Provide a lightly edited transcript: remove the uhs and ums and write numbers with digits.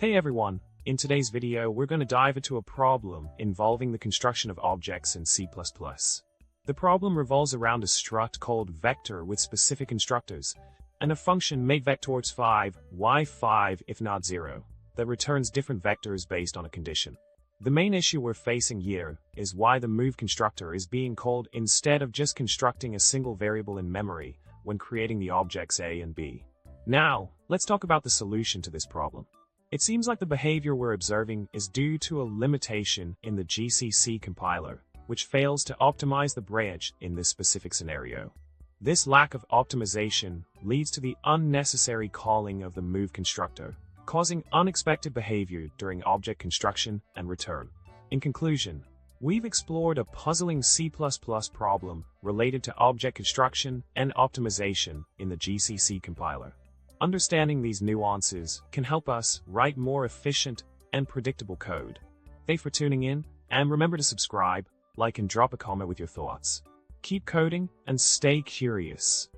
Hey everyone, in today's video we're going to dive into a problem involving the construction of objects in C++. The problem revolves around a struct called vector with specific constructors, and a function makeVectors5, y5 if not 0, that returns different vectors based on a condition. The main issue we're facing here is why the move constructor is being called instead of just constructing a single variable in memory when creating the objects A and B. Now, let's talk about the solution to this problem. It seems like the behavior we're observing is due to a limitation in the GCC compiler, which fails to optimize the branch in this specific scenario. This lack of optimization leads to the unnecessary calling of the move constructor, causing unexpected behavior during object construction and return. In conclusion, we've explored a puzzling C++ problem related to object construction and optimization in the GCC compiler. Understanding these nuances can help us write more efficient and predictable code. Thanks for tuning in, and remember to subscribe, like, and drop a comment with your thoughts. Keep coding and stay curious.